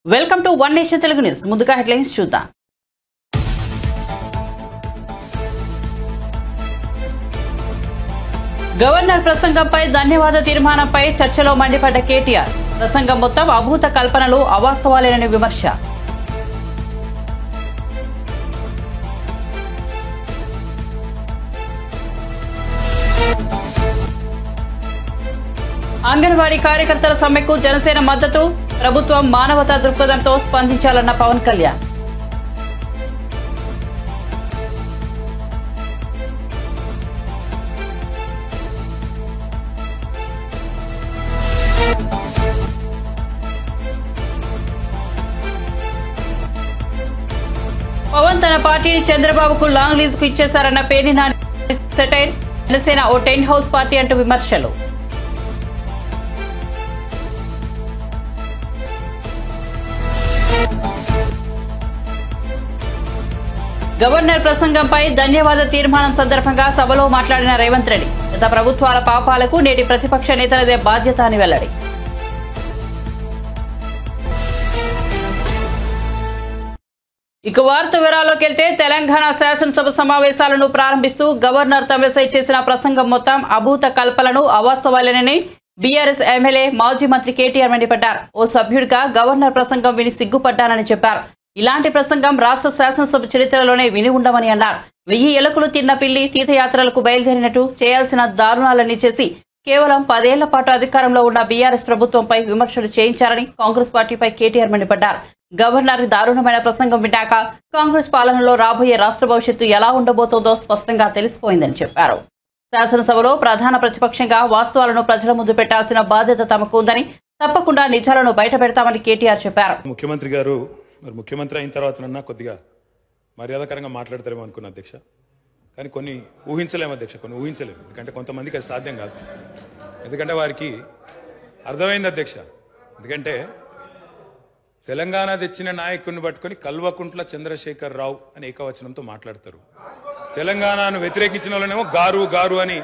Welcome to one nation Telugu news. ముందుగా headlines చూద్దాం. Governor ప్రసంగంపై ధన్యవాద తీర్మానంపై చర్చలో మండిపడ్డ కేటీఆర్. ప్రసంగం మొత్తం అభూత కల్పనలు, అవాస్తవాలేనని విమర్శ. అంగన్వాడీ కార్యకర్తల సమ్మెకు జనసేన మద్దతు. ప్రభుత్వం మానవతా దృక్పథంతో స్పందించాలన్న పవన్ కళ్యాణ్. పవన్ తన పార్టీని చంద్రబాబుకు లాంగ్ లీజ్ కు ఇచ్చేశారన్న పేర్ని నాని సెటైర్. జనసేన ఓ టెంట్ హౌస్ పార్టీ అంటూ విమర్శలు. గవర్నర్ ప్రసంగంపై ధన్యవాద తీర్మానం సందర్భంగా సభలో మాట్లాడిన రేవంత్ రెడ్డి గత ప్రభుత్వాల పాపాలకు నేటి ప్రతిపక్ష నేతలదే బాధ్యత అని వెల్లడి. ఇక వార్త వివరాల్లోకి వెళ్తే తెలంగాణ శాసనసభ సమావేశాలను ప్రారంభిస్తూ గవర్నర్ తమిళసై చేసిన ప్రసంగం మొత్తం అభూత కల్పనలు, అవాస్తవాలేనని బీఆర్ఎస్ ఎమ్మెల్యే మాజీ మంత్రి కేటీఆర్ మండిపడ్డారు. ఓ సభ్యుడిగా గవర్నర్ ప్రసంగం విని సిగ్గుపడ్డానని చెప్పారు. ఇలాంటి ప్రసంగం రాష్ట్ర శాసనసభ చరిత్రలోనే విని ఉండమని అన్నారు. 1000 ఎలుకలు తిన్న పిల్లి తీర్థయాత్రలకు బయలుదేరినట్టు చేయాల్సిన దారుణాలన్నీ చేసి కేవలం 10 ఏళ్ల పాటు అధికారంలో ఉన్న బీఆర్ఎస్ ప్రభుత్వంపై విమర్శలు చేయించారని కాంగ్రెస్ పార్టీపై కేటీఆర్ మండిపడ్డారు. గవర్నర్ దారుణమైన ప్రసంగం విన్నాక కాంగ్రెస్ పాలనలో రాబోయే రాష్ట్ర భవిష్యత్తు ఎలా ఉండబోతోందో స్పష్టంగా తెలిసిపోయిందని చెప్పారు. శాసనసభలో ప్రధాన ప్రతిపక్షంగా వాస్తవాలను ప్రజల ముందు పెట్టాల్సిన బాధ్యత తమకు ఉందని, తప్పకుండా నిజాలను బయటపెడతామని కేటీఆర్ చెప్పారు. ముఖ్యమంత్రి గారు మరి ముఖ్యమంత్రి అయిన తర్వాతనన్నా కొద్దిగా మర్యాదకరంగా మాట్లాడతారేమో అనుకున్న అధ్యక్ష, కానీ కొన్ని ఊహించలేము అధ్యక్ష, కొన్ని ఊహించలేము. ఎందుకంటే కొంతమందికి అది సాధ్యం కాదు. ఎందుకంటే వారికి అర్థమైంది అధ్యక్ష. ఎందుకంటే తెలంగాణ తెచ్చిన నాయకుడిని పట్టుకొని కల్వకుంట్ల చంద్రశేఖర్ రావు అని ఏకవచనంతో మాట్లాడతారు. తెలంగాణను వ్యతిరేకించిన వాళ్ళనేమో గారు గారు అని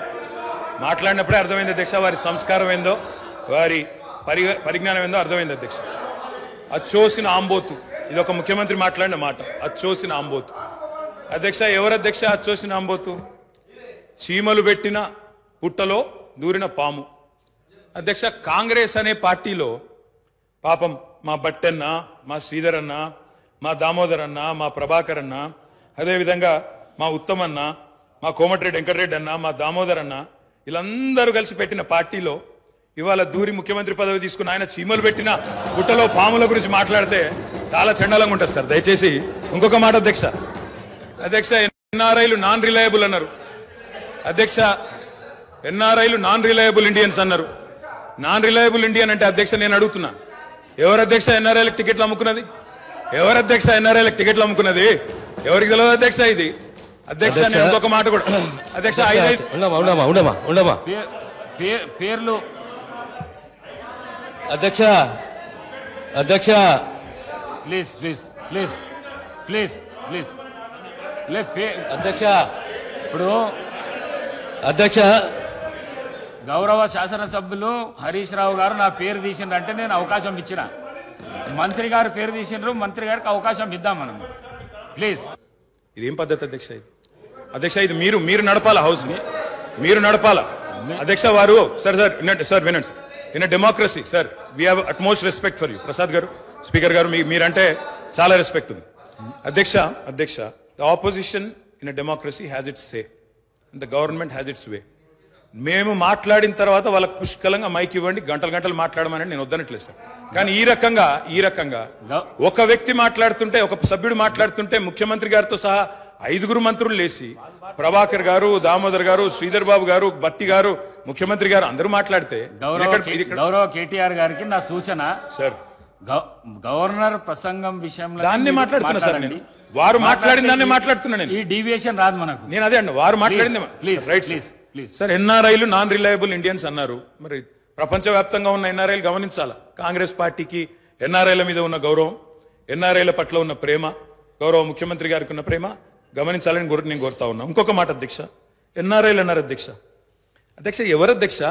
మాట్లాడినప్పుడే అర్థమైంది అధ్యక్ష వారి సంస్కారం ఏందో, వారి పరిజ్ఞానం ఏందో అర్థమైంది అధ్యక్ష. అచ్చోసిన ఆంబోతు, ఇది ఒక ముఖ్యమంత్రి మాట్లాడిన మాట. అచ్చోసిన ఆంబోతు అధ్యక్ష. ఎవరు అధ్యక్ష అచ్చోసిన ఆంబోతు? చీమలు పెట్టిన పుట్టలో దూరిన పాము అధ్యక్ష. కాంగ్రెస్ అనే పార్టీలో పాపం మా బట్టన్న, మా శ్రీధర్ అన్న, మా దామోదర్ అన్న, మా ప్రభాకర్ అన్న, అదేవిధంగా మా ఉత్తమన్న, మా కోమటిరెడ్డి వెంకటరెడ్డి అన్న, మా దామోదర్ అన్న, వీళ్ళందరూ కలిసి పెట్టిన పార్టీలో ఇవాళ దూరి ముఖ్యమంత్రి పదవి తీసుకుని ఆయన చీమలు పెట్టిన గుట్టలో పాముల గురించి మాట్లాడితే చాలా చండాలంగా ఉంటుంది సార్. దయచేసి ఇంకొక మాట అధ్యక్ష. అధ్యక్ష ఎన్ఆర్ఐలు నాన్ రిలయబుల్ అన్నారు అధ్యక్ష. ఎన్ఆర్ఐలు నాన్ రిలయబుల్ ఇండియన్స్ అన్నారు. నాన్ రిలయబుల్ ఇండియన్ అంటే అధ్యక్ష నేను అడుగుతున్నా, ఎవరు అధ్యక్ష ఎన్ఆర్ఐలకు టికెట్లు అమ్ముకున్నది? ఎవరు అధ్యక్ష ఎన్ఆర్ఐలకు టికెట్లు అమ్ముకున్నది? ఎవరికి తెలియదు అధ్యక్ష ఇది? అధ్యక్ష నేను ఇంకొక మాట కూడా అధ్యక్ష పేర్లు అధ్యక్ష అధ్యక్ష please please please please please అధ్యక్ష ఇప్పుడు అధ్యక్ష గౌరవ శాసనసభ్యులు హరీష్ రావు గారు నా పేరు తీసిండ్రంటే నేను అవకాశం ఇచ్చిన. మంత్రి గారు పేరు తీసిండ్రు, మంత్రి గారికి అవకాశం ఇద్దాం మనం. ప్లీజ్. ఇదేం పద్ధతి అధ్యక్ష? ఇది అధ్యక్ష ఇది మీరు నడపాలా హౌస్ ని, మీరు నడపాలా అధ్యక్ష. వారు సార్ సార్ వినండి sir. In a democracy sir we have utmost respect for you. Prasad గారు, స్పీకర్ గారు, మీరంటే చాలా రెస్పెక్ట్ ఉంది అధ్యక్ష. అధ్యక్ష the opposition in a democracy has its say and the government has its way. మేము మాట్లాడిన తర్వాత వాళ్ళకు పుష్కలంగా మైక్ ఇవ్వండి, గంటలు గంటలు మాట్లాడమని నేను వద్దనట్లేదు సార్. కానీ ఈ రకంగా ఒక వ్యక్తి మాట్లాడుతుంటే, ఒక సభ్యుడు మాట్లాడుతుంటే ముఖ్యమంత్రి గారితో సహా 5 మంత్రులు లేచి ప్రభాకర్ గారు, దామోదర్ గారు, శ్రీధర్ బాబు గారు, బట్టి గారు, ముఖ్యమంత్రి గారు అందరూ మాట్లాడితే గౌరవ కేటీఆర్ గారికి నా సూచన సార్, గవర్నర్ ప్రసంగం విషయంలో దాన్ని మాట్లాడుతున్నా సార్. నేను వారు మాట్లాడిన దాన్ని మాట్లాడుతున్నా. నేను ఈ డీవియేషన్ రాదు మనకు. నేను అదే అండి, వారు మాట్లాడింది రైట్ సార్. ఎన్ఆర్ఐలు నాన్ రిలయబుల్ ఇండియన్స్ అన్నారు. మరి ప్రపంచవ్యాప్తంగా ఉన్న ఎన్ఆర్ఐలు గమనించాలా. కాంగ్రెస్ పార్టీకి ఎన్ఆర్ఐల మీద ఉన్న గౌరవం, ఎన్ఆర్ఐల పట్ల ఉన్న ప్రేమ, గౌరవ ముఖ్యమంత్రి గారికి ఉన్న ప్రేమ గమనించాలని నేను కోరుతా ఉన్నా. ఇంకొక మాట అధ్యక్ష, ఎన్ఆర్ఐలు అన్నారు అధ్యక్ష. అధ్యక్ష ఎవరు అధ్యక్ష?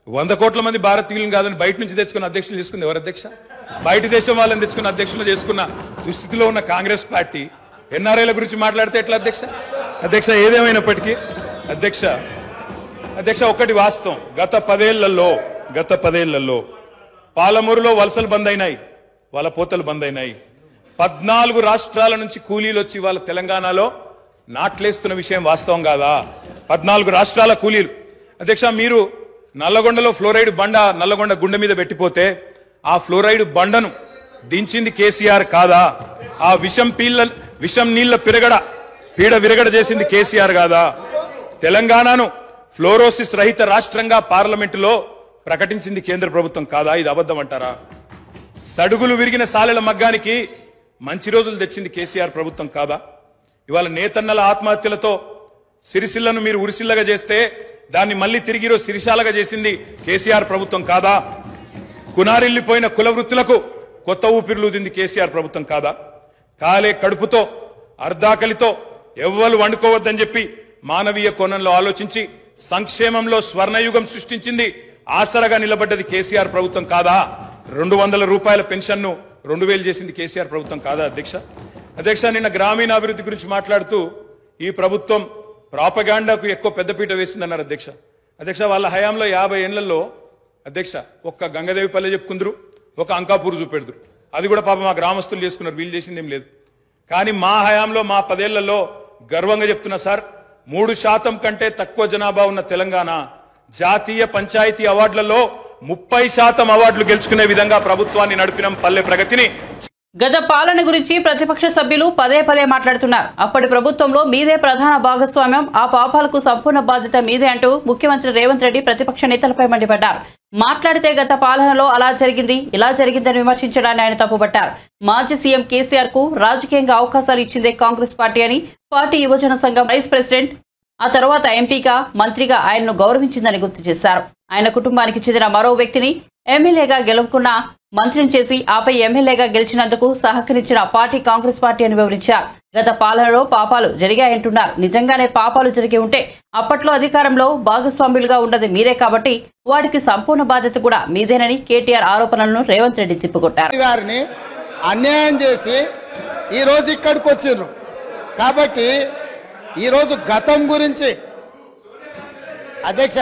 100 కోట్ల మంది భారతీయులను కాదని బయట నుంచి తెచ్చుకున్న అధ్యక్షులు చేసుకుంది ఎవరు అధ్యక్ష? బయట దేశం వాళ్ళని తెచ్చుకున్న అధ్యక్షులు చేసుకున్న దుస్థితిలో ఉన్న కాంగ్రెస్ పార్టీ ఎన్ఆర్ఐల గురించి మాట్లాడితే ఎట్లా అధ్యక్ష? అధ్యక్ష ఏదేమైనప్పటికీ అధ్యక్ష ఒకటి వాస్తవం, గత పదేళ్లలో పాలమూరులో వలసలు బంద్ అయినాయి, వాళ్ళ పోతలు బంద్ అయినాయి. 14 రాష్ట్రాల నుంచి కూలీలు వచ్చి వాళ్ళ తెలంగాణలో నాట్లేస్తున్న విషయం వాస్తవం కాదా? 14 రాష్ట్రాల కూలీలు. అధ్యక్ష మీరు నల్లగొండలో ఫ్లోరైడ్ బండ నల్లగొండ గుండె మీద పెట్టిపోతే ఆ ఫ్లోరైడ్ బండను దించింది కేసీఆర్ కాదా? ఆ విషం నీళ్ల పీడ విరగడ చేసింది కేసీఆర్ కాదా? తెలంగాణను ఫ్లోరోసిస్ రహిత రాష్ట్రంగా పార్లమెంటులో ప్రకటించింది కేంద్ర ప్రభుత్వం కాదా? ఇది అబద్ధం అంటారా? సడుగులు విరిగిన సాలెల మగ్గానికి మంచి రోజులు తెచ్చింది కేసీఆర్ ప్రభుత్వం కాదా? ఇవాళ నేతన్నల ఆత్మహత్యలతో సిరిసిల్లను మీరు ఉరిసిల్లగా చేస్తే దాన్ని మళ్ళీ తిరిగి సిరిశాలగా చేసింది కేసీఆర్ ప్రభుత్వం కాదా? కునారిల్లిపోయిన కుల వృత్తులకు కొత్త ఊపిరులూదింది కేసీఆర్ ప్రభుత్వం కాదా? కాలే కడుపుతో అర్ధాకలితో ఎవ్వరు వండుకోవద్దని చెప్పి మానవీయ కోణంలో ఆలోచించి సంక్షేమంలో స్వర్ణయుగం సృష్టించింది, ఆసరగా నిలబడ్డది కేసీఆర్ ప్రభుత్వం కాదా? 200 రూపాయల పెన్షన్ను 2000 చేసింది కేసీఆర్ ప్రభుత్వం కాదా? అధ్యక్ష నిన్న గ్రామీణాభివృద్ధి గురించి మాట్లాడుతూ ఈ ప్రభుత్వం ప్రాపగాండాకు ఎక్కువ పెద్దపీట వేసిందన్నారు అధ్యక్ష వాళ్ళ హయాంలో 50 ఏళ్లలో అధ్యక్ష ఒక్క గంగదేవిపల్లె చెప్పుకుందరు, ఒక అంకాపూర్ చూపెడుదురు. అది కూడా పాపం మా గ్రామస్తులు చేసుకున్నారు, వీళ్ళు చేసింది ఏం లేదు. కానీ మా హయాంలో మా 10 ఏళ్లలో గర్వంగా చెప్తున్నా సార్, 3% కంటే తక్కువ జనాభా ఉన్న తెలంగాణ జాతీయ పంచాయతీ అవార్డులలో 30% అవార్డులు గెలుచుకునే విధంగా ప్రభుత్వాన్ని నడిపినం. పల్లె ప్రగతిని గత పాలన గురించి ప్రతిపక్ష సభ్యులు పదే మాట్లాడుతున్నారు. అప్పటి ప్రభుత్వంలో మీదే ప్రధాన భాగస్వామ్యం, ఆ పాపాలకు సంపూర్ణ బాధ్యత మీదే అంటూ ముఖ్యమంత్రి రేవంత్ రెడ్డి ప్రతిపక్ష నేతలపై మండిపడ్డారు. మాట్లాడితే గత పాలనలో అలా జరిగింది, ఇలా జరిగిందని విమర్శించడాన్ని ఆయన తప్పుపట్టారు. మాజీ సీఎం కేసీఆర్ కు రాజకీయంగా అవకాశాలు ఇచ్చిందే కాంగ్రెస్ పార్టీ అని, పార్టీ యువజన సంఘం వైస్ ప్రెసిడెంట్, ఆ తర్వాత ఎంపీగా, మంత్రిగా ఆయన్ను గౌరవించిందని గుర్తు చేశారు. ఆయన కుటుంబానికి చెందిన మరో వ్యక్తిని ఎమ్మెల్యేగా గెలుపుకున్న మంత్రిని చేసి ఆపై ఎమ్మెల్యేగా గెలిచినందుకు సహకరించిన పార్టీ కాంగ్రెస్ పార్టీ అని వివరించారు. గత పాలనలో పాపాలు జరిగాయంటున్నారు. నిజంగానే పాపాలు జరిగి ఉంటే అప్పట్లో అధికారంలో భాగస్వాములుగా ఉన్నది మీరే కాబట్టి వాటికి సంపూర్ణ బాధ్యత కూడా మీదేనని కేటీఆర్ ఆరోపణలను రేవంత్ రెడ్డి తిప్పికొట్టారు. గారిని అన్యాయం చేసి ఈ రోజు ఇక్కడికి వచ్చిండ్రు కాబట్టి ఈ రోజు గతం గురించి అధ్యక్ష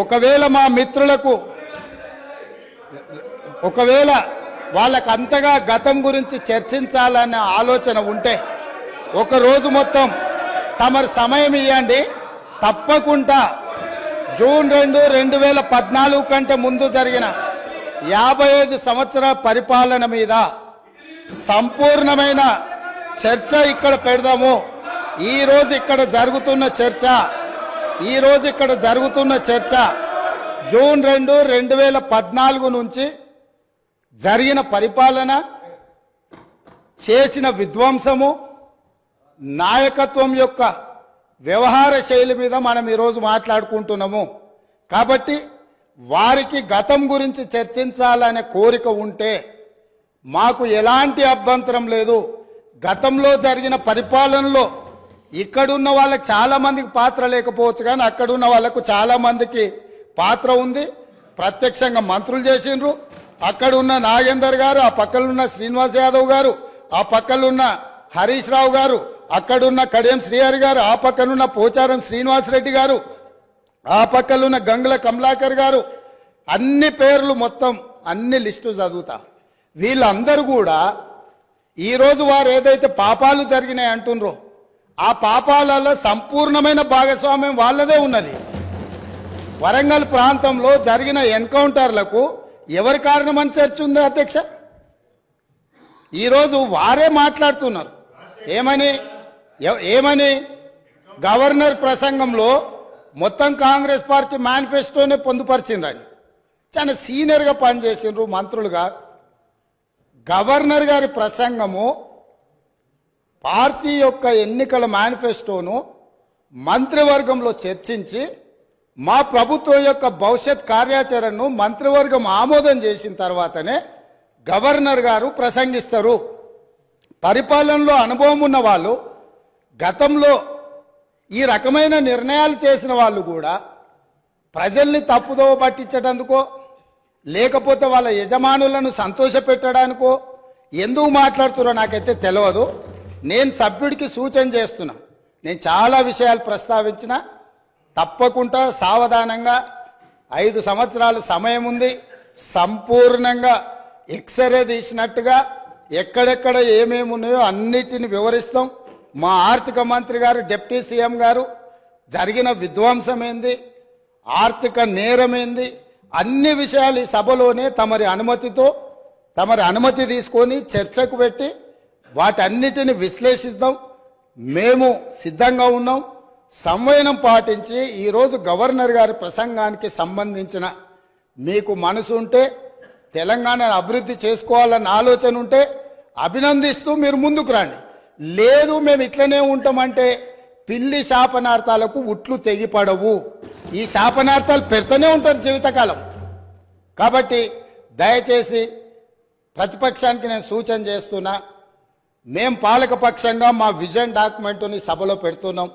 ఒకవేళ మా మిత్రులకు వాళ్ళకు అంతగా గతం గురించి చర్చించాలనే ఆలోచన ఉంటే ఒక రోజు మొత్తం తమరు సమయం ఇవ్వండి. తప్పకుండా జూన్ 2, 2014 కంటే ముందు జరిగిన 55 సంవత్సరాల పరిపాలన మీద సంపూర్ణమైన చర్చ ఇక్కడ పెడదాము. ఈ రోజు ఇక్కడ జరుగుతున్న చర్చ జూన్ 2, 2014 నుంచి జరిగిన పరిపాలన, చేసిన విధ్వంసము, నాయకత్వం యొక్క వ్యవహార శైలి మీద మనం ఈరోజు మాట్లాడుకుంటున్నాము. కాబట్టి వారికి గతం గురించి చర్చించాలనే కోరిక ఉంటే మాకు ఎలాంటి అభ్యంతరం లేదు. గతంలో జరిగిన పరిపాలనలో ఇక్కడున్న వాళ్ళకి చాలా మందికి పాత్ర లేకపోవచ్చు, కానీ అక్కడున్న వాళ్ళకు చాలా మందికి పాత్ర ఉంది. ప్రత్యక్షంగా మంత్రులు చేసిండ్రు. అక్కడున్న నాగేందర్ గారు, ఆ పక్కనున్న శ్రీనివాస్ యాదవ్ గారు, ఆ పక్కనున్న హరీష్ రావు గారు, అక్కడున్న కడియం శ్రీహరి గారు, ఆ పక్కనున్న పోచారం శ్రీనివాసరెడ్డి గారు, ఆ పక్కనున్న గంగుల కమలాకర్ గారు, అన్ని పేర్లు మొత్తం అన్ని లిస్టు చదువుతా. వీళ్ళందరూ కూడా ఈరోజు వారు ఏదైతే పాపాలు జరిగినాయి అంటుండ్రో ఆ పాపాలలో సంపూర్ణమైన భాగస్వామ్యం వాళ్ళదే ఉన్నది. వరంగల్ ప్రాంతంలో జరిగిన ఎన్కౌంటర్లకు ఎవరి కారణమని చర్చ ఉంది అధ్యక్ష? ఈరోజు వారే మాట్లాడుతున్నారు. ఏమని గవర్నర్ ప్రసంగంలో మొత్తం కాంగ్రెస్ పార్టీ మేనిఫెస్టోనే పొందుపరిచిండ్రని చాలా సీనియర్గా పనిచేసిండ్రు మంత్రులుగా. గవర్నర్ గారి ప్రసంగము పార్టీ యొక్క ఎన్నికల మేనిఫెస్టోను మంత్రివర్గంలో చర్చించి మా ప్రభుత్వం యొక్క భవిష్యత్ కార్యాచరణను మంత్రివర్గం ఆమోదం చేసిన తర్వాతనే గవర్నర్ గారు ప్రసంగిస్తారు. పరిపాలనలో అనుభవం ఉన్న వాళ్ళు, గతంలో ఈ రకమైన నిర్ణయాలు చేసిన వాళ్ళు కూడా ప్రజల్ని తప్పుదోవ పట్టించడానికో లేకపోతే వాళ్ళ యజమానులను సంతోషపెట్టడానికో ఎందుకు మాట్లాడుతున్నారో నాకైతే తెలియదు. నేను సభ్యుడికి సూచన చేస్తున్నా. నేను చాలా విషయాలు ప్రస్తావించిన, తప్పకుండా సావధానంగా 5 సంవత్సరాల సమయం ఉంది. సంపూర్ణంగా ఎక్స్రే తీసినట్టుగా ఎక్కడెక్కడ ఏమేమి ఉన్నాయో అన్నిటిని వివరిస్తాం. మా ఆర్థిక మంత్రి గారు, డిప్యూటీ సీఎం గారు జరిగిన విధ్వంసం ఏంది, ఆర్థిక నేరం ఏంది, అన్ని విషయాలు ఈ సభలోనే తమరి అనుమతి తీసుకొని చర్చకు పెట్టి వాటన్నిటిని విశ్లేషిద్దాం. మేము సిద్ధంగా ఉన్నాం. సంవయనం పాటించి ఈరోజు గవర్నర్ గారి ప్రసంగానికి సంబంధించిన మీకు మనసు ఉంటే, తెలంగాణను అభివృద్ధి చేసుకోవాలన్న ఆలోచన ఉంటే అభినందిస్తూ మీరు ముందుకు రండి. లేదు మేము ఇట్లనే ఉంటామంటే పిల్లి శాపనార్థాలకు ఉట్లు తెగిపడవు. ఈ శాపనార్థాలు పెడుతూనే ఉంటారు జీవితకాలం. కాబట్టి దయచేసి ప్రతిపక్షానికి నేను సూచన చేస్తున్నా, మేం పాలకపక్షంగా మా విజన్ డాక్యుమెంట్ని సభలో పెడుతున్నాం.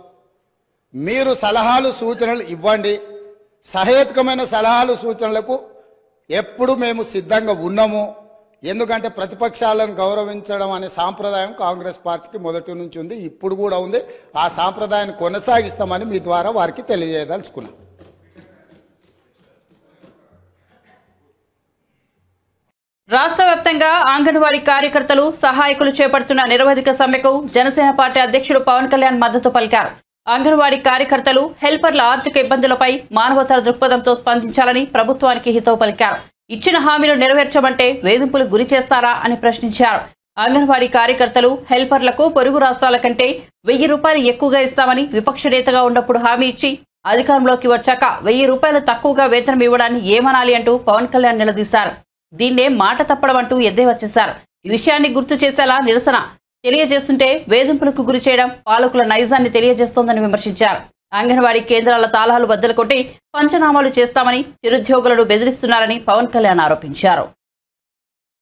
మీరు సలహాలు సూచనలు ఇవ్వండి. సహేతుకమైన సలహాలు సూచనలకు ఎప్పుడు మేము సిద్ధంగా ఉన్నాము. ఎందుకంటే ప్రతిపక్షాలను గౌరవించడం అనే సాంప్రదాయం కాంగ్రెస్ పార్టీకి మొదటి నుంచి ఉంది, ఇప్పుడు కూడా ఉంది. ఆ సాంప్రదాయాన్ని కొనసాగిస్తామని మీ ద్వారా వారికి తెలియజేయదలుచుకున్నాం. రాష్ట్ర వ్యాప్తంగా అంగన్వాడీ కార్యకర్తలు, సహాయకులు చేపడుతున్న నిరవధిక సమ్మెకు జనసేన పార్టీ అధ్యక్షుడు పవన్ కళ్యాణ్ మద్దతు పలికారు. అంగన్వాడీ కార్యకర్తలు, హెల్పర్ల ఆర్థిక ఇబ్బందులపై మానవతా దృక్పథంతో స్పందించాలని ప్రభుత్వానికి హితవు పలికారు. ఇచ్చిన హామీలు నెరవేర్చమంటే వేధింపులకు గురి చేస్తారా అని ప్రశ్నించారు. అంగన్వాడీ కార్యకర్తలు, హెల్పర్లకు పొరుగు రాష్ట్రాల కంటే 1000 రూపాయలు ఎక్కువగా ఇస్తామని విపక్ష నేతగా ఉన్నప్పుడు హామీ ఇచ్చి అధికారంలోకి వచ్చాక 1000 రూపాయలు తక్కువగా వేతనం ఇవ్వడాన్ని ఏమనాలి అంటూ పవన్ కళ్యాణ్ నిలదీశారు. దీన్నే మాట తప్పడం అంటూ ఎద్దేవా చేశారు. ఈ విషయాన్ని గుర్తు చేసేలా నిరసన తెలియజేస్తుంటే వేధింపులకు గురి చేయడం పాలకుల నైజాన్ని తెలియజేస్తోందని విమర్శించారు. అంగన్వాడీ కేంద్రాల తాళాలు బద్దలు కొట్టి పంచనామాలు చేస్తామని నిరుద్యోగులను బెదిరిస్తున్నారని పవన్ కళ్యాణ్ ఆరోపించారు.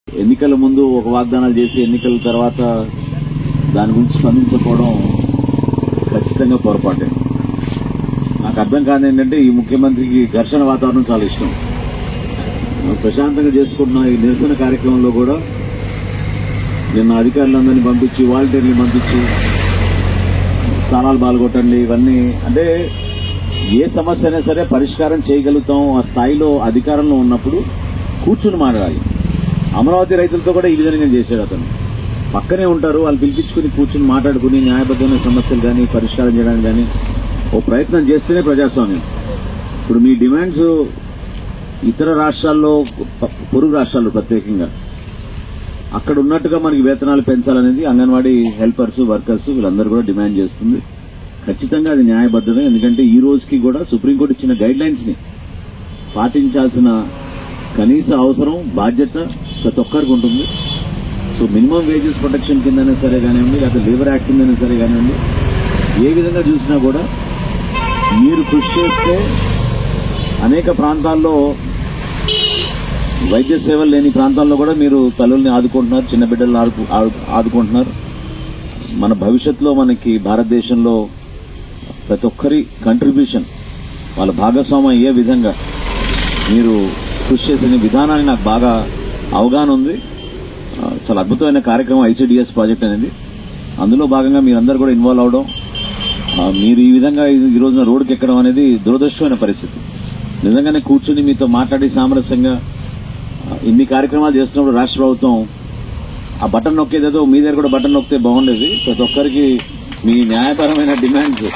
ఎన్నికల ముందు ఒక వాగ్దానాలు చేసి ఎన్నికల తర్వాత దాని గురించి స్పందించకపోవడం ఖచ్చితంగా పొరపాటే. నాకు అర్థం కాదు ఏంటంటే, ఈ ముఖ్యమంత్రికి ఘర్షణ వాతావరణం చాలా ఇష్టం. ప్రశాంతంగా చేసుకుంటున్న ఈ నిరసన కార్యక్రమంలో కూడా నిన్న అధికారులందరినీ పంపించి, వాలంటీర్లు పంపించి స్థానాలు పాల్గొట్టండి, ఇవన్నీ అంటే ఏ సమస్య అయినా సరే పరిష్కారం చేయగలుగుతాం ఆ స్థాయిలో అధికారంలో ఉన్నప్పుడు కూర్చుని మాట్లాడాలి. అమరావతి రైతులతో కూడా ఈ విధంగా చేశాడు అతను. పక్కనే ఉంటారు, వాళ్ళు పిలిపించుకుని కూర్చుని మాట్లాడుకుని న్యాయబద్దమైన సమస్యలు కానీ పరిష్కారం చేయడానికి కానీ ఓ ప్రయత్నం చేస్తేనే ప్రజాస్వామ్యం. ఇప్పుడు మీ డిమాండ్స్ ఇతర రాష్ట్రాల్లో, పొరుగు రాష్ట్రాల్లో ప్రత్యేకంగా అక్కడ ఉన్నట్టుగా మనకి వేతనాలు పెంచాలనేది అంగన్వాడీ హెల్పర్స్, వర్కర్స్ వీళ్ళందరూ కూడా డిమాండ్ చేస్తుంది. ఖచ్చితంగా అది న్యాయబద్దమే. ఎందుకంటే ఈ రోజుకి కూడా సుప్రీంకోర్టు ఇచ్చిన గైడ్ లైన్స్ ని పాటించాల్సిన కనీస అవసరం, బాధ్యత ప్రతి ఒక్కరికి ఉంటుంది. సో మినిమం వేజెస్ ప్రొటెక్షన్ కిందనే సరే కానివ్వండి, లేకపోతే లేబర్ యాక్ట్ కిందనే సరే కానివ్వండి, ఏ విధంగా చూసినా కూడా మీరు కృషి చేస్తే అనేక ప్రాంతాల్లో వైద్య సేవలు లేని ప్రాంతాల్లో కూడా మీరు తల్లుల్ని ఆదుకుంటున్నారు, చిన్న బిడ్డలను ఆదుకుంటున్నారు. మన భవిష్యత్తులో మనకి భారతదేశంలో ప్రతి ఒక్కరి కంట్రిబ్యూషన్, వాళ్ళ భాగస్వామ్యం అయ్యే విధంగా మీరు కృషి చేసిన విధానాన్ని నాకు బాగా అవగాహన ఉంది. చాలా అద్భుతమైన కార్యక్రమం ఐసీడీఎస్ ప్రాజెక్ట్ అనేది. అందులో భాగంగా మీరందరూ కూడా ఇన్వాల్వ్ అవడం, మీరు ఈ విధంగా ఈ రోజున రోడ్డుకి ఎక్కడం అనేది దురదృష్టమైన పరిస్థితి. నిజంగానే కూర్చుని మీతో మాట్లాడి సామరస్యంగా ఇన్ని కార్యక్రమాలు చేస్తున్నప్పుడు రాష్ట్ర ప్రభుత్వం ఆ బటన్ నొక్కేదేదో మీ దగ్గర కూడా బటన్ నొక్కితే బాగుండేది. ప్రతి ఒక్కరికి మీ న్యాయపరమైన డిమాండ్స్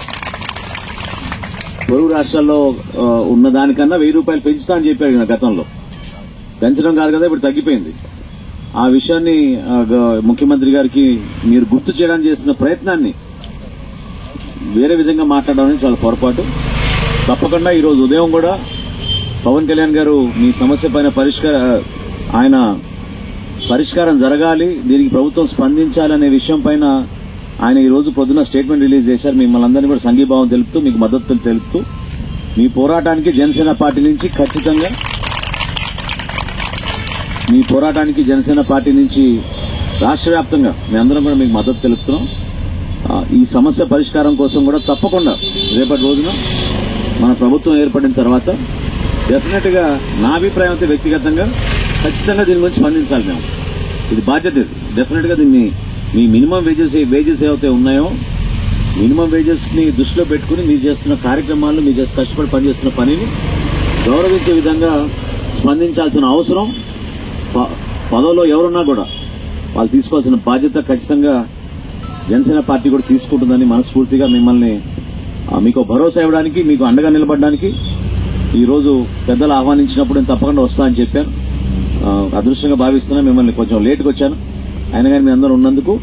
పొరుగు రాష్ట్రాల్లో ఉన్న దానికన్నా 1000 రూపాయలు పెంచుతా అని చెప్పారు గతంలో. పెంచడం కాదు కదా, ఇప్పుడు తగ్గిపోయింది. ఆ విషయాన్ని ముఖ్యమంత్రి గారికి మీరు గుర్తు చేయడానికి చేసిన ప్రయత్నాన్ని వేరే విధంగా మాట్లాడడం అనేది చాలా పొరపాటు. తప్పకుండా ఈరోజు ఉదయం కూడా పవన్ కళ్యాణ్ గారు మీ సమస్య పైన పరిష్కారం జరగాలి, దీనికి ప్రభుత్వం స్పందించాలనే విషయం పైన ఆయన ఈ రోజు పొద్దున స్టేట్మెంట్ రిలీజ్ చేశారు. మిమ్మల్ని అందరినీ కూడా సంఘీభావం తెలుపుతూ, మీకు మద్దతు తెలుపుతూ, మీ పోరాటానికి జనసేన పార్టీ నుంచి ఖచ్చితంగా రాష్ట్ర వ్యాప్తంగా మేమందరం కూడా మీకు మద్దతు తెలుపుతున్నాం. ఈ సమస్య పరిష్కారం కోసం కూడా తప్పకుండా రేపటి రోజున మన ప్రభుత్వం ఏర్పడిన తర్వాత డెఫినెట్ గా నా అభిప్రాయం అయితే వ్యక్తిగతంగా ఖచ్చితంగా దీని గురించి స్పందించాలి. మేము ఇది బాధ్యత. డెఫినెట్ గా దీన్ని మీ మినిమం వేజెస్ ఏవైతే ఉన్నాయో మినిమం వేజెస్ ని దృష్టిలో పెట్టుకుని మీరు చేస్తున్న కార్యక్రమాలు, మీరు కష్టపడి పనిచేస్తున్న పనిని గౌరవించే విధంగా స్పందించాల్సిన అవసరం పదవిలో ఎవరున్నా కూడా వాళ్ళు తీసుకోవాల్సిన బాధ్యత ఖచ్చితంగా జనసేన పార్టీ కూడా తీసుకుంటుందని మనస్ఫూర్తిగా మిమ్మల్ని మీకు భరోసా ఇవ్వడానికి, మీకు అండగా నిలబడడానికి ఈరోజు పెద్దలు ఆహ్వానించినప్పుడు నేను తప్పకుండా వస్తా అని చెప్పాను. అదృష్టంగా భావిస్తున్నా. మిమ్మల్ని కొంచెం లేట్గా వచ్చాను, అయినా కానీ మీ అందరూ ఉన్నందుకు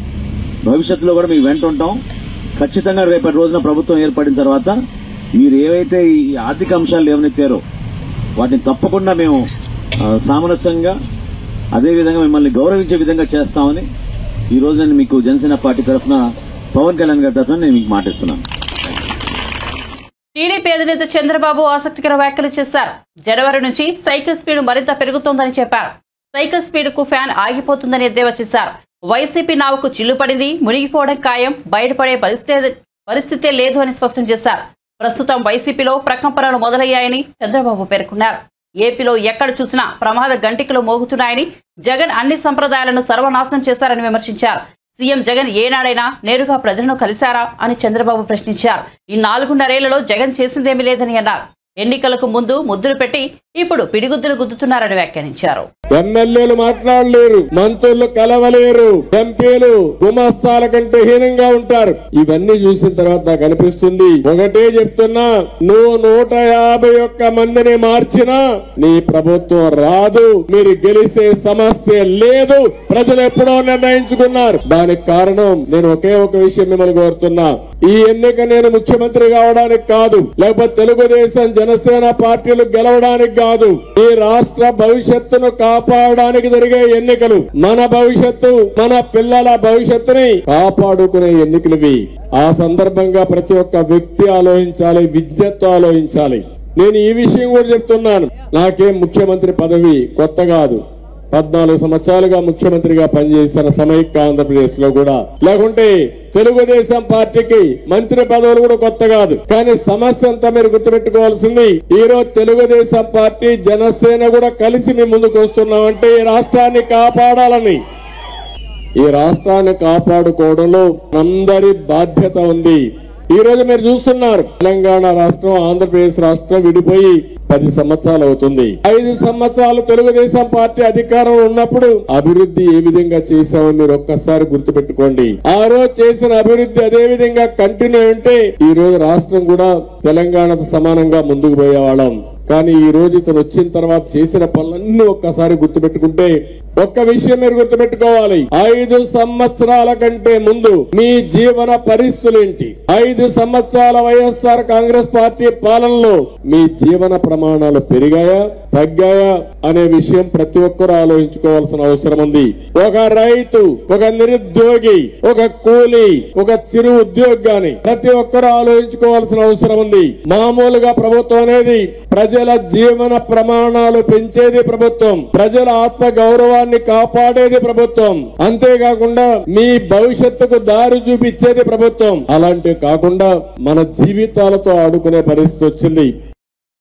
భవిష్యత్తులో కూడా మీకు వెంట ఉంటాం. ఖచ్చితంగా రేపటి రోజున ప్రభుత్వం ఏర్పడిన తర్వాత మీరు ఏవైతే ఈ ఆర్థిక అంశాలు ఏమనెత్తారో వాటిని తప్పకుండా మేము సామరస్యంగా అదేవిధంగా మిమ్మల్ని గౌరవించే విధంగా చేస్తామని ఈ రోజు నేను మీకు జనసేన పార్టీ తరఫున పవన్ కళ్యాణ్ గారి తరఫున నేను మీకు మాటిస్తున్నాను. టీడీపీ అధినేత చంద్రబాబు ఆసక్తికర వ్యాఖ్యలు చేశారు. జనవరి నుంచి సైకిల్ స్పీడ్ మరింత పెరుగుతోందని చెప్పారు. సైకిల్ స్పీడ్ కు ఫ్యాన్ ఆగిపోతుందని ఎద్దేవా చేశారు. వైసీపీ నావుకు చిల్లు పడింది, మునిగిపోవడం ఖాయం, బయటపడే పరిస్థితే లేదు అని స్పష్టం చేశారు. ప్రస్తుతం వైసీపీలో ప్రకంపనలు మొదలయ్యాయని చంద్రబాబు పేర్కొన్నారు. ఏపీలో ఎక్కడ చూసినా ప్రమాద గంటికలు మోగుతున్నాయని, జగన్ అన్ని సంప్రదాయాలను సర్వనాశనం చేశారని విమర్శించారు. సీఎం జగన్ ఏనాడైనా నేరుగా ప్రజలను కలిశారా అని చంద్రబాబు ప్రశ్నించారు. ఈ 4.5 జగన్ చేసిందేమీ లేదని అన్నారు. ఎన్నికలకు ముందు ముద్దులు పెట్టి ఇప్పుడు పిడిగుద్దులు గుద్దుతున్నారని వ్యాఖ్యానించారు. ఎమ్మెల్యేలు మాట్లాడలేరు, మంత్రులు కలవలేరు, ఎంపీలు గుమస్తాల కంటే హీనంగా ఉంటారు. ఇవన్నీ చూసిన తర్వాత నాకు అనిపిస్తుంది, ఒకటే చెప్తున్నా, నువ్వు 151 మందిని మార్చినా నీ ప్రభుత్వం రాదు, మీరు గెలిచే సమస్య లేదు. ప్రజలు ఎప్పుడో నిర్ణయించుకున్నారు. దానికి కారణం నేను ఒకే ఒక విషయం మిమ్మల్ని కోరుతున్నా. ఈ ఎన్నిక నేను ముఖ్యమంత్రి కావడానికి కాదు, లేకపోతే తెలుగుదేశం జనసేన పార్టీలు గెలవడానికి కాదు. ఈ రాష్ట్ర భవిష్యత్తును కాపాడడానికి జరిగే ఎన్నికలు, మన భవిష్యత్తు, మన పిల్లల భవిష్యత్తుని కాపాడుకునే ఎన్నికలువి. ఆ సందర్భంగా ప్రతి ఒక్క వ్యక్తి ఆలోచించాలి, విద్యతో ఆలోచించాలి. నేను ఈ విషయం కూడా చెప్తున్నాను, నాకేం ముఖ్యమంత్రి పదవి కొత్త కాదు. 14 సంవత్సరాలుగా ముఖ్యమంత్రిగా పనిచేసిన సమైక్య ఆంధ్రప్రదేశ్ లో కూడా, లేకుంటే తెలుగుదేశం పార్టీకి మంత్రి పదవులు కూడా కొత్త కాదు. కానీ సమస్య అంతా మీరు గుర్తుపెట్టుకోవాల్సింది, ఈ రోజు తెలుగుదేశం పార్టీ జనసేన కూడా కలిసి మేము ముందుకు వస్తున్నామంటే ఈ రాష్ట్రాన్ని కాపాడాలని. ఈ రాష్ట్రాన్ని కాపాడుకోవడంలో అందరి బాధ్యత ఉంది. ఈ రోజు మీరు చూస్తున్నారు, తెలంగాణ రాష్ట్రం, ఆంధ్రప్రదేశ్ రాష్ట్రం విడిపోయి 10 సంవత్సరాలు అవుతుంది. 5 సంవత్సరాలు తెలుగుదేశం పార్టీ అధికారంలో ఉన్నప్పుడు అభివృద్ధి ఏ విధంగా చేశామో మీరు ఒక్కసారి గుర్తుపెట్టుకోండి. ఆ రోజు చేసిన అభివృద్ధి అదే విధంగా కంటిన్యూ ఉంటే ఈ రోజు రాష్ట్రం కూడా తెలంగాణతో సమానంగా ముందుకు పోయేవాళ్ళం. కానీ ఈ రోజు ఇతను వచ్చిన తర్వాత చేసిన పనులన్నీ ఒక్కసారి గుర్తుపెట్టుకుంటే ఒక్క విషయం మీరు గుర్తుపెట్టుకోవాలి, 5 సంవత్సరాల కంటే ముందు మీ జీవన పరిస్థితులేంటి, 5 సంవత్సరాల వైఎస్ఆర్ కాంగ్రెస్ పార్టీ పాలనలో మీ జీవన ప్రమాణాలు పెరిగాయా తగ్గాయా అనే విషయం ప్రతి ఒక్కరూ ఆలోచించుకోవాల్సిన అవసరం ఉంది. ఒక రైతు, ఒక నిరుద్యోగి, ఒక కూలీ, ఒక చిరు ఉద్యోగాని ప్రతి ఒక్కరూ ఆలోచించుకోవాల్సిన అవసరం ఉంది. మామూలుగా ప్రభుత్వం అనేది ప్రజల జీవన ప్రమాణాలు పెంచేది ప్రభుత్వం, ప్రజల ఆత్మ గౌరవాన్ని కాపాడేది ప్రభుత్వం, అంతేకాకుండా మీ భవిష్యత్తుకు దారి చూపించేది ప్రభుత్వం. అలాంటివి కాకుండా మన జీవితాలతో ఆడుకునే పరిస్థితి వచ్చింది.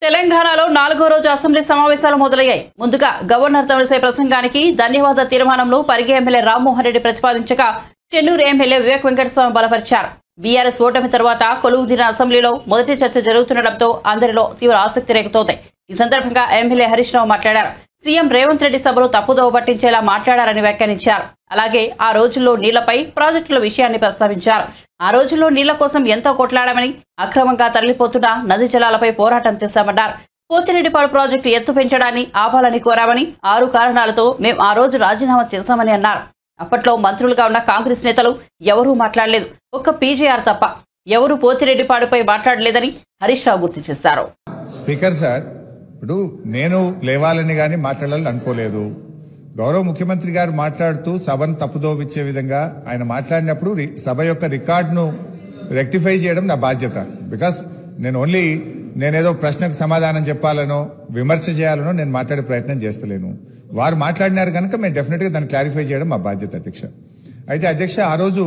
తెలంగాణలో 4వ రోజు అసెంబ్లీ సమావేశాలు మొదలయ్యాయి. ముందుగా గవర్నర్ తమిళిసై ప్రసంగానికి ధన్యవాద తీర్మానంలో పరిగి ఎమ్మెల్యే రామ్మోహన్ రెడ్డి ప్రతిపాదించగా చెన్నూరు ఎమ్మెల్యే వివేక్ వెంకటస్వామి బలపరిచారు. బీఆర్ఎస్ ఓటమి తర్వాత కొలువుదీరిన అసెంబ్లీలో మొదటి చర్చ జరుగుతుండటంతో అందరిలో తీవ్ర ఆసక్తి రేగుతోంది. ఈ సందర్భంగా ఎమ్మెల్యే హరీష్ రావు మాట్లాడారు. సీఎం రేవంత్ రెడ్డి సభలో తప్పుదోవ పట్టించేలా మాట్లాడారని వ్యాఖ్యానించారు. అలాగే ఆ రోజుల్లో నీళ్లపై ప్రాజెక్టుల విషయాన్ని ప్రస్తావించారు. ఆ రోజుల్లో నీళ్ల కోసం ఎంతో కొట్లాడామని, అక్రమంగా తరలిపోతున్న నదీ జలాలపై పోరాటం చేశామన్నారు. పోతిరెడ్డిపాడు ప్రాజెక్టు ఎత్తు పెంచడాన్ని ఆపాలని కోరామని, 6 కారణాలతో మేం ఆ రోజు రాజీనామా చేశామని అన్నారు. అప్పట్లో మంత్రులుగా ఉన్న కాంగ్రెస్ నేతలు ఎవరూ మాట్లాడలేదు, ఒక్క పీజేఆర్ తప్ప ఎవరూ పోతిరెడ్డిపాడుపై మాట్లాడలేదని హరీష్ రావు గుర్తు చేశారు. స్పీకర్ సార్, ఇప్పుడు నేను లేవాలని గాని మాట్లాడాలని అనుకోలేదు. గౌరవ ముఖ్యమంత్రి గారు మాట్లాడుతూ సభను తప్పుదోవిచ్చే విధంగా ఆయన మాట్లాడినప్పుడు సభ యొక్క రికార్డును రెక్టిఫై చేయడం నా బాధ్యత. బికాస్ నేనేదో ప్రశ్నకు సమాధానం చెప్పాలనో విమర్శ చేయాలనో నేను మాట్లాడే ప్రయత్నం చేస్తలేను. వారు మాట్లాడినారు కనుక మేము డెఫినెట్గా దాన్ని క్లారిఫై చేయడం మా బాధ్యత అధ్యక్ష. అయితే అధ్యక్ష, ఆ రోజు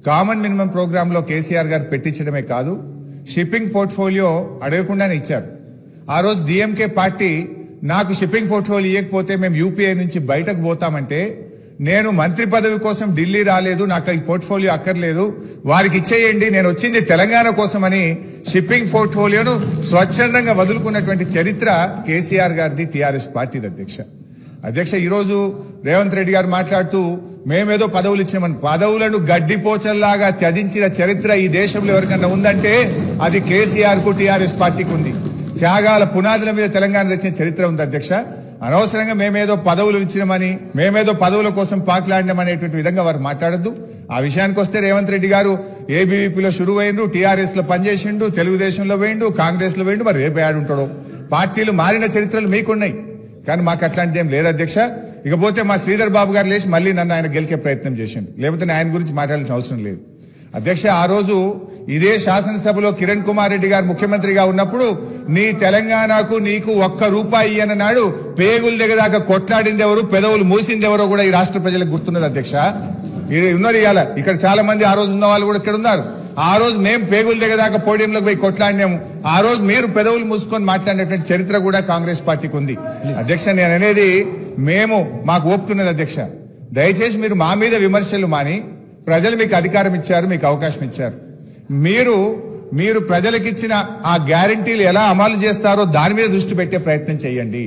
కామన్ మినిమం ప్రోగ్రాంలో కేసీఆర్ గారు పెట్టించడమే కాదు, షిప్పింగ్ పోర్ట్ఫోలియో అడగకుండానే ఇచ్చారు. ఆ రోజు డిఎంకే పార్టీ నాకు షిప్పింగ్ పోర్ట్ఫోలియో ఇవ్వకపోతే మేము యూపీఐ నుంచి బయటకు పోతామంటే, నేను మంత్రి పదవి కోసం ఢిల్లీ రాలేదు, నాకు ఈ పోర్ట్ఫోలియో అక్కర్లేదు, వారికి ఇచ్చేయండి, నేను వచ్చింది తెలంగాణ కోసమని షిప్పింగ్ పోర్ట్ఫోలియోను స్వచ్ఛందంగా వదులుకున్నటువంటి చరిత్ర కేసీఆర్ గారిది, టీఆర్ఎస్ పార్టీది. అధ్యక్ష ఈరోజు రేవంత్ రెడ్డి గారు మాట్లాడుతూ మేమేదో పదవులు ఇచ్చినామని, పదవులను గడ్డిపోచల్లాగా త్యజించిన చరిత్ర ఈ దేశంలో ఎవరికన్నా ఉందంటే అది కేసీఆర్ కు, టీఆర్ఎస్ పార్టీకి ఉంది. త్యాగాల పునాదుల మీద తెలంగాణ తెచ్చిన చరిత్ర ఉంది. అధ్యక్ష అనవసరంగా మేమేదో పదవులు ఇచ్చినామని, మేమేదో పదవుల కోసం పాకులాడినామనేటువంటి విధంగా వారు మాట్లాడద్దు. ఆ విషయానికి వస్తే రేవంత్ రెడ్డి గారు ఏబీవీపీలో షురువైండు, టీఆర్ఎస్ లో పనిచేసిండు, తెలుగుదేశంలో పోయిండు, కాంగ్రెస్ లో పోయిండు, మరి రేపు ఏడుంటాడో. పార్టీలు మారిన చరిత్రలు మీకున్నాయి, కానీ మాకు అట్లాంటిది ఏం లేదు అధ్యక్ష. ఇకపోతే మా శ్రీధర్ బాబు గారు లేచి మళ్ళీ నన్ను ఆయన గెలికే ప్రయత్నం చేసిండు, లేకపోతే ఆయన గురించి మాట్లాడాల్సిన అవసరం లేదు. అధ్యక్ష ఆ రోజు ఇదే శాసనసభలో కిరణ్ కుమార్ రెడ్డి గారు ముఖ్యమంత్రిగా ఉన్నప్పుడు నీ తెలంగాణకు నీకు ₹1 ఇయ్యనన్నాడు. పేగుల దగ్గర దాకా కొట్లాడింది ఎవరు, పెదవులు మూసింది ఎవరో కూడా ఈ రాష్ట్ర ప్రజలకు గుర్తున్నది అధ్యక్ష. ఉన్నారు ఇవాళ ఇక్కడ చాలా మంది, ఆ రోజు ఉన్న వాళ్ళు కూడా ఇక్కడ ఉన్నారు. ఆ రోజు మేము పేగుల దగ్గర దాకా పోడియంలోకి పోయి కొట్లాడినాము, ఆ రోజు మీరు పెదవులు మూసుకొని మాట్లాడినటువంటి చరిత్ర కూడా కాంగ్రెస్ పార్టీకి ఉంది. అధ్యక్ష నేను అనేది మాకు ఓపుకున్నది అధ్యక్ష. దయచేసి మీరు మా మీద విమర్శలు మాని, ప్రజలు మీకు అధికారం ఇచ్చారు, మీకు అవకాశం ఇచ్చారు, మీరు ప్రజలకిచ్చిన ఆ గ్యారంటీలు ఎలా అమలు చేస్తారో దాని మీద దృష్టి పెట్టే ప్రయత్నం చేయండి.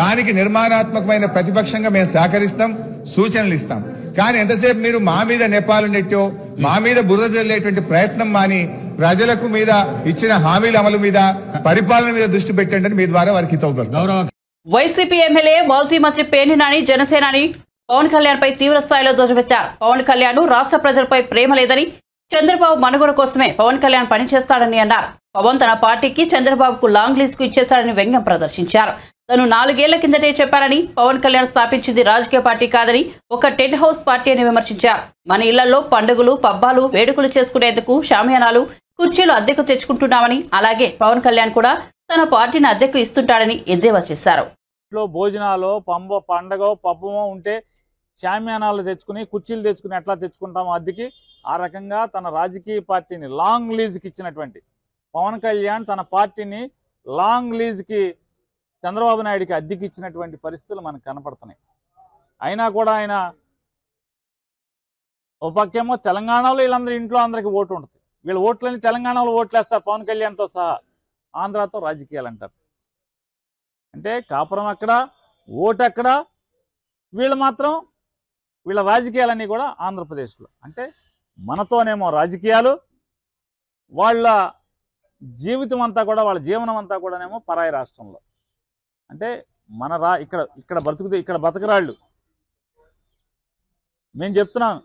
దానికి నిర్మాణాత్మకమైన ప్రతిపక్షంగా మేము సహకరిస్తాం, సూచనలు ఇస్తాం. కానీ ఎంతసేపు మీరు మా మీద నెపాలు నెట్టో, మా మీద బురద జల్లేటువంటి ప్రయత్నం మాని ప్రజలకు మీద ఇచ్చిన హామీల అమలు మీద, పరిపాలన మీద దృష్టి పెట్టండి అని మీ ద్వారా వారికి హితవు. వైసీపీ ఎమ్మెల్యే మాజీ మంత్రి పేర్ని నాని జనసేనాని పవన్ కళ్యాణ్ పై తీవ్ర స్థాయిలో ధ్వజమెత్తారు. పవన్ కళ్యాణ్ రాష్ట్ర ప్రజలపై ప్రేమ లేదని, చంద్రబాబు మనుగడ కోసమే పవన్ కళ్యాణ్ పనిచేస్తాడని అన్నారు. పవన్ తన పార్టీకి చంద్రబాబుకు లాంగ్ లీజ్ కు ఇచ్చేశాడని వ్యంగ్యం ప్రదర్శించారు. తను 4 ఏళ్ల కిందటే చెప్పారని, పవన్ కళ్యాణ్ స్థాపించింది రాజకీయ పార్టీ కాదని, ఒక టెంట్ హౌస్ పార్టీ అని విమర్శించారు. మన ఇళ్లలో పండుగలు, పబ్బాలు, వేడుకలు చేసుకునేందుకు షామియానాలు, కుర్చీలు అద్దెకు తెచ్చుకుంటున్నామని, అలాగే పవన్ కళ్యాణ్ కూడా తన పార్టీని అద్దెకు ఇస్తుంటాడని ఎద్దేవా చేశారు. భోజనాలు, పండగ, పబ్బమో ఉంటే షామియానాలు తెచ్చుకుని, కుర్చీలు తెచ్చుకుని ఎట్లా తెచ్చుకుంటామో అద్దెకి, ఆ రకంగా తన రాజకీయ పార్టీని లాంగ్ లీజ్కి ఇచ్చినటువంటి పవన్ కళ్యాణ్ తన పార్టీని లాంగ్ లీజ్కి చంద్రబాబు నాయుడికి అద్దెకి ఇచ్చినటువంటి పరిస్థితులు మనకు కనపడుతున్నాయి. అయినా కూడా ఆయన ఒక పక్కేమో తెలంగాణలో వీళ్ళందరూ ఇంట్లో అందరికి ఓటు ఉంటుంది, వీళ్ళ ఓట్లని తెలంగాణలో ఓట్లేస్తారు పవన్ కళ్యాణ్తో సహా, ఆంధ్రాతో రాజకీయాలు అంటారు. అంటే కాపురం అక్కడ, ఓటు అక్కడ, వీళ్ళు మాత్రం వీళ్ళ రాజకీయాలన్నీ కూడా ఆంధ్రప్రదేశ్లో. అంటే మనతోనేమో రాజకీయాలు, వాళ్ళ జీవితం అంతా కూడా, వాళ్ళ జీవనం అంతా కూడానేమో పరాయి రాష్ట్రంలో. అంటే ఇక్కడ బతకరాళ్ళు. నేను చెప్తున్నాను,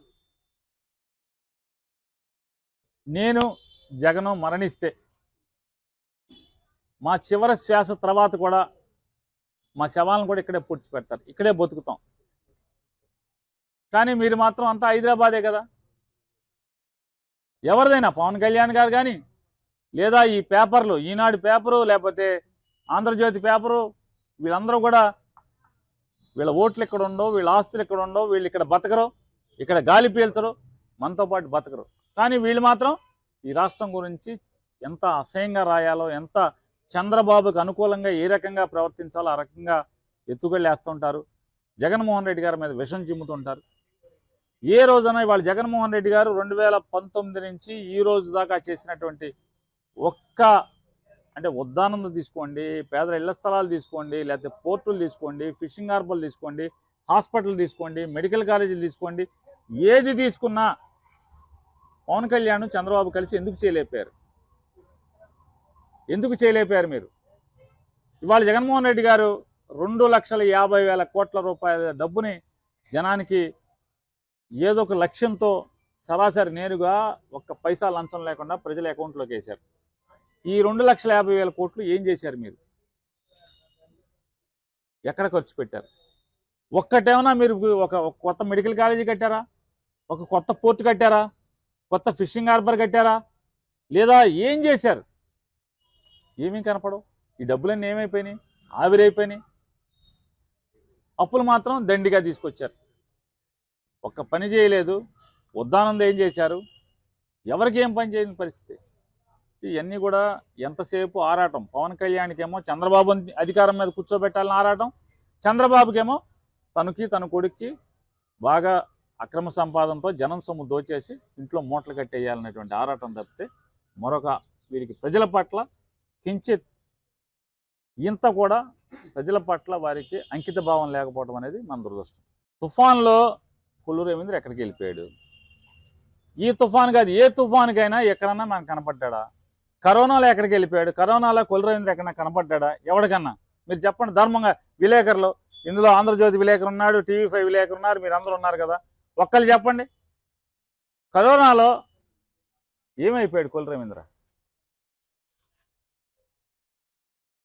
నేను జగను మరణిస్తే మా చివరి శ్వాస తర్వాత కూడా మా శవాలను కూడా ఇక్కడే పూడ్చిపెడతారు, ఇక్కడే బతుకుతాం. కానీ మీరు మాత్రం అంతా హైదరాబాదే కదా. ఎవరిదైనా పవన్ కళ్యాణ్ గారు కానీ, లేదా ఈ పేపర్లు, ఈనాడు పేపరు, లేకపోతే ఆంధ్రజ్యోతి పేపరు, వీళ్ళందరూ కూడా వీళ్ళ ఓట్లు ఇక్కడ ఉండవు, వీళ్ళ ఆస్తులు ఇక్కడ ఉండవు, వీళ్ళు ఇక్కడ బతకరు, ఇక్కడ గాలి పీల్చరు, మనతో పాటు బతకరు. కానీ వీళ్ళు మాత్రం ఈ రాష్ట్రం గురించి ఎంత అసహ్యంగా రాయాలో, ఎంత చంద్రబాబుకు అనుకూలంగా ఏ రకంగా ప్రవర్తించాలో ఆ రకంగా ఎత్తుకెళ్ళేస్తుంటారు. జగన్మోహన్ రెడ్డి గారి మీద విషం చిమ్ముతుంటారు. ఏ రోజున ఇవాళ జగన్మోహన్ రెడ్డి గారు 2019 నుంచి ఈ రోజు దాకా చేసినటువంటి అంటే ఉద్దానందం తీసుకోండి, పేదల ఇళ్ల స్థలాలు తీసుకోండి, లేకపోతే పోర్టులు తీసుకోండి, ఫిషింగ్ హార్బర్లు తీసుకోండి, హాస్పిటల్ తీసుకోండి, మెడికల్ కాలేజీలు తీసుకోండి, ఏది తీసుకున్నా పవన్ కళ్యాణ్ చంద్రబాబు కలిసి ఎందుకు చేయలేపారు? మీరు ఇవాళ జగన్మోహన్ రెడ్డి గారు 2,50,000 కోట్ల రూపాయల డబ్బుని జనానికి ఏదో ఒక లక్ష్యంతో సరాసరి నేరుగా ఒక్క పైసా లంచం లేకుండా ప్రజల అకౌంట్లోకి వేశారు. ఈ 2,50,000 కోట్లు ఏం చేశారు? మీరు ఎక్కడ ఖర్చు పెట్టారు? ఒక్కటేమన్నా మీరు ఒక కొత్త మెడికల్ కాలేజీ కట్టారా? ఒక కొత్త పోర్టు కట్టారా? కొత్త ఫిషింగ్ హార్బర్ కట్టారా? లేదా ఏం చేశారు? ఏమీ కనపడవు. ఈ డబ్బులన్నీ ఏమైపోయినాయి? ఆవిరైపోయినాయి. అప్పులు మాత్రం దండిగా తీసుకొచ్చారు. ఒక్క పని చేయలేదు. ఉద్దానందం ఏం చేశారు? ఎవరికి ఏం పని చేయని పరిస్థితి. ఇవన్నీ కూడా ఎంతసేపు ఆరాటం. పవన్ కళ్యాణ్కేమో చంద్రబాబు అధికారం మీద కూర్చోబెట్టాలని ఆరాటం, చంద్రబాబుకేమో తనకి తన కొడుక్కి బాగా అక్రమ సంపాదనతో జనం సొమ్ము దోచేసి ఇంట్లో మూటలు కట్టేయాలనేటువంటి ఆరాటం తప్పితే మరొక వీరికి ప్రజల పట్ల కించిత్ ఇంత కూడా ప్రజల పట్ల వారికి అంకిత భావం లేకపోవడం అనేది మన దురదృష్టం. తుఫాన్లో కొల్లూరు రవీంద్ర ఎక్కడికి వెళ్ళిపోయాడు? ఈ తుఫాన్ కాదు, ఏ తుఫానుకైనా ఎక్కడన్నా మనకు కనపడ్డా? కరోనాలో ఎక్కడికి వెళ్ళిపోయాడు? కరోనాలో కొల్లూరు రవీంద్ర ఎక్కడన్నా కనపడ్డా? ఎవరికన్నా మీరు చెప్పండి ధర్మంగా. విలేకరులు ఇందులో ఆంధ్రజ్యోతి విలేకరు ఉన్నాడు, TV5 విలేకరు ఉన్నారు, మీరు అందరూ ఉన్నారు కదా, ఒక్కళ్ళు చెప్పండి కరోనాలో ఏమైపోయాడు కొల్లూరు రవీంద్ర?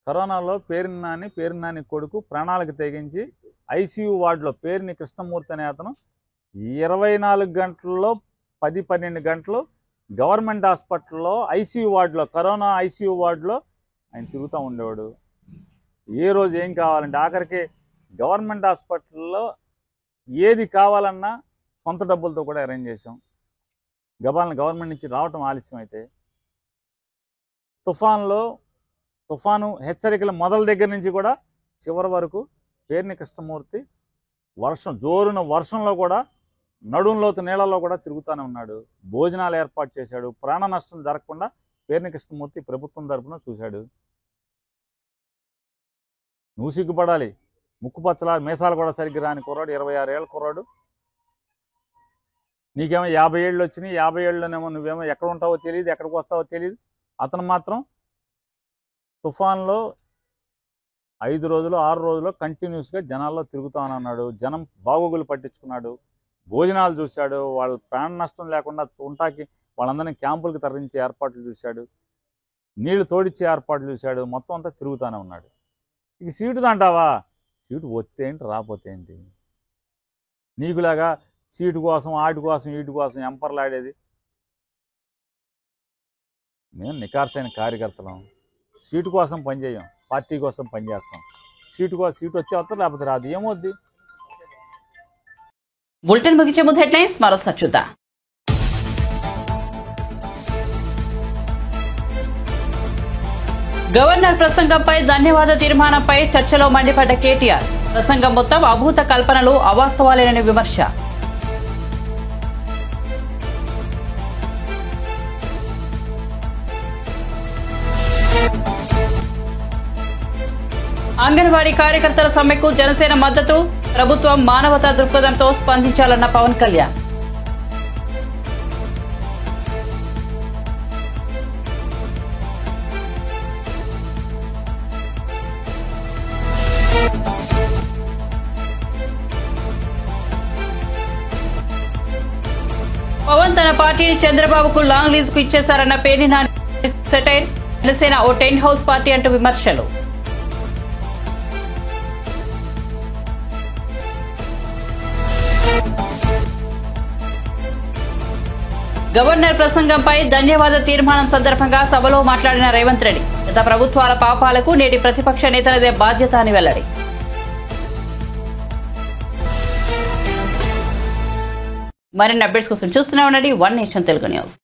కరోనాలో పేరు నాని కొడుకు ప్రాణాలకు తెగించి ICU వార్డులో పేరుని కృష్ణమూర్తి అనే అతను 24 గంటల్లో 10-12 గంటలు గవర్నమెంట్ హాస్పిటల్లో ICU వార్డులో, కరోనా ICU వార్డులో ఆయన తిరుగుతూ ఉండేవాడు. ఏ రోజు ఏం కావాలంటే ఆఖరికి గవర్నమెంట్ హాస్పిటల్లో ఏది కావాలన్నా సొంత డబ్బులతో కూడా అరేంజ్ చేసాం. గవర్నమెంట్ నుంచి రావటం ఆలస్యం అయితే తుఫాను హెచ్చరికల మొదల దగ్గర నుంచి కూడా చివరి వరకు పేరుని కృష్ణమూర్తి జోరున వర్షంలో కూడా నడుంలోతు నీళ్ళలో కూడా తిరుగుతూనే ఉన్నాడు. భోజనాలు ఏర్పాటు చేశాడు. ప్రాణ నష్టం జరగకుండా పేరుని కృష్ణమూర్తి ప్రభుత్వం తరపున చూశాడు. నువ్వు సిగ్గుపడాలి. ముక్కుపచ్చల మీసాలు కూడా సరిగ్గా రాని కుర్రాడు, 26 ఏళ్ళ కుర్రాడు. నీకేమో 50 ఏళ్ళు వచ్చినాయి. 50 ఏళ్ళలోనేమో నువ్వేమో ఎక్కడ ఉంటావో తెలియదు, ఎక్కడికి వస్తావో తెలియదు. అతను మాత్రం తుఫాన్లో 5 రోజులు 6 రోజులు కంటిన్యూస్గా జనాల్లో తిరుగుతానన్నాడు. జనం బాగోగులు పట్టించుకున్నాడు. భోజనాలు చూశాడు. వాళ్ళ ప్రాణ నష్టం లేకుండా ఉంటాకి వాళ్ళందరినీ క్యాంపులకు తరలించే ఏర్పాట్లు చూశాడు. నీళ్లు తోడిచ్చే ఏర్పాట్లు చూశాడు. మొత్తం అంతా తిరుగుతూనే ఉన్నాడు. ఇక సీటు అంటావా? సీటు వస్తే ఏంటి, రాకపోతే ఏంటి? నీకులాగా సీటు కోసం ఆటి కోసం వీటి కోసం ఎంపర్లాడేది. మేము నికార్సైన కార్యకర్తలం. సీటు కోసం పనిచేయం, పార్టీ కోసం పనిచేస్తాం. సీటు వచ్చే వస్తారు, లేకపోతే రాదు. ఏమవుద్ది? బులెటిన్ ముగించే ముందు హెడ్లైన్స్ మరోసారి చూద్దాం. గవర్నర్ ప్రసంగంపై ధన్యవాద తీర్మానంపై చర్చలో మండిపడ్డ కేటీఆర్. ప్రసంగం మొత్తం అభూత కల్పనలు, అవాస్తవాలేనని విమర్శ. అంగన్వాడీ కార్యకర్తల సమ్మెకు జనసేన మద్దతు. ప్రభుత్వం మానవతా దృక్పథంతో స్పందించాలన్న పవన్ కళ్యాణ్. పవన్ తన పార్టీని చంద్రబాబుకు లాంగ్ లీజ్ కు ఇచ్చేశారన్న పేర్ని నాని సెటైర్. జనసేన ఓ టెంట్ హౌస్ పార్టీ అంటూ విమర్శలు. గవర్నర్ ప్రసంగంపై ధన్యవాద తీర్మానం సందర్భంగా సభలో మాట్లాడిన రేవంత్ రెడ్డి గత ప్రభుత్వాల పాపాలకు నేటి ప్రతిపక్ష నేతలదే బాధ్యత అని వెల్లడి. మరిన్ని అప్డేట్స్ కోసం చూస్తూనే ఉండండి వన్ నేషన్ తెలుగు న్యూస్.